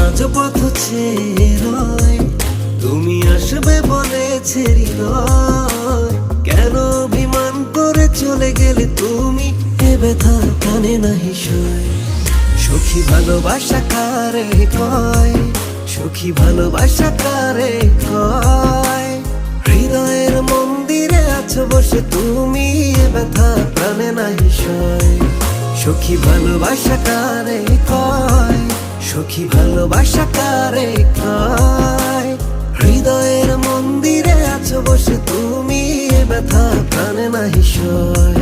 রাজপথ চেয়ে রয়, তুমি আসবে বলেছে হৃদয়। কেন অভিমান করে চলে গেলে তুমি, এ ব্যথা কানে নাহি সয়। সখী ভালোবাসা কারে কয়, সখী ভালোবাসা কারে কয়। হৃদয়ের মন্দিরে আছো বসে তুমি, এ ব্যথা প্রাণে নাহি সয়। সখী ভালোবাসা কারে কয়, সখী ভালোবাসা কারে কয়। হৃদয়ের মন্দিরে আছো বসে তুমি, এ ব্যথা প্রাণে নাহি সয়।